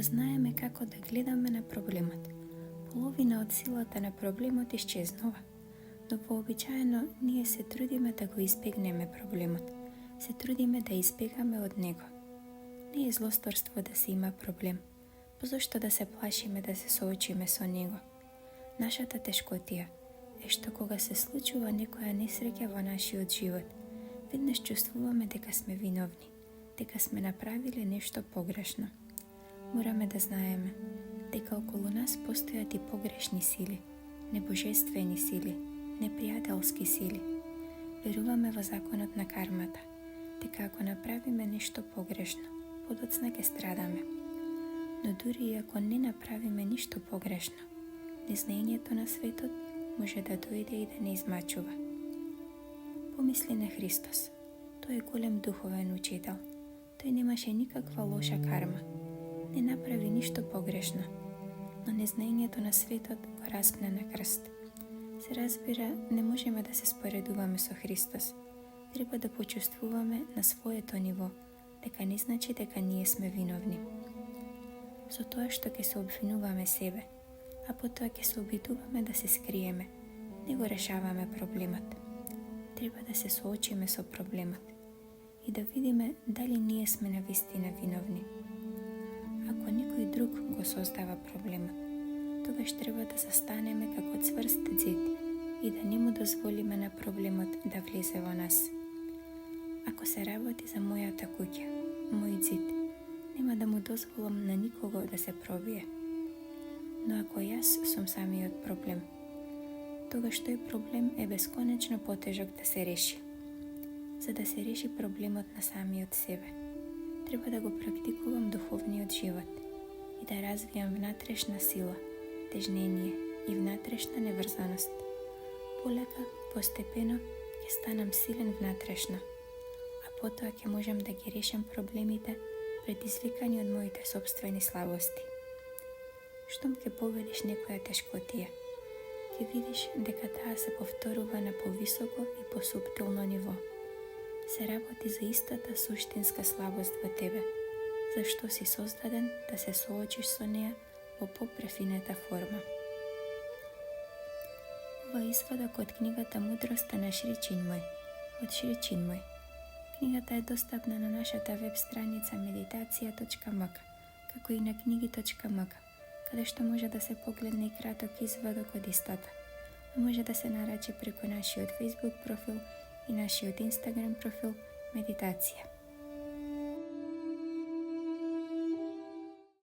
знаеме како да гледаме на проблемот, половина од силата на проблемот исчезнува. Но вообичаено ние се трудиме да го избегнеме проблемот, се трудиме да избегаме од него. Не е злосторство да се има проблем, па зошто да се плашиме да се соочиме со него? Нашата тешкотија е што кога се случува некоја несреќа во нашиот живот, веднаш чувствуваме дека сме виновни, дека сме направиле нешто погрешно. Мораме да знаеме дека околу нас постојат и погрешни сили, небожествени сили, непријателски сили. Веруваме во законот на кармата, дека ако направиме нешто погрешно, подоцна ќе страдаме. Но дури и ако не направиме ништо погрешно, незнаењето на светот може да дојде и да не измачува. Помисли на Христос. Тој е голем духовен учител. Тој немаше никаква лоша карма. Не направи ништо погрешно, но незнаењето на светот го распна на крст. Се разбира, не можеме да се споредуваме со Христос. Треба да почувствуваме на своето ниво, дека не значи дека ние сме виновни. Со тоа што ќе се обвинуваме себе, а потоа ќе се обидуваме да се скриеме, не го решаваме проблемот. Треба да се соочиме со проблемот и да видиме дали ние сме навистина виновни. Ако некој друг го создава проблемот, тогаш треба да застанеме како цврст ѕид и да не му дозволиме на проблемот да влезе во нас. Ако се работи за мојата куќа, мој ѕид, нема да му дозволам на никого да се пробие. Но ако јас сум самиот проблем, тогаш тој проблем е бесконечно потежок да се реши. За да се реши проблемот на самиот себе, треба да го практикувам духовниот живот и да развијам внатрешна сила, тежнение и внатрешна неврзаност. Полека, постепено, ќе станам силен внатрешно, а потоа ќе можам да ги решам проблемите предизвикани од моите собствени слабости. Штом ќе победиш некоја тешкотија, ќе видиш дека таа се повторува на повисоко и посуптилно ниво. Се работи за истата суштинска слабост во тебе, зашто си создаден да се соочиш со неа во попрефинета форма. Ова е извадок од книгата Мудроста на Шри Чинмој, од Шри Чинмој. Книгата е достапна на нашата веб страница meditacija.mk, како и на книги.mk, каде што може да се погледне и краток извадок од истата, а може да се нарачи преку нашиот Facebook профил и нашиот Instagram профил Медитација.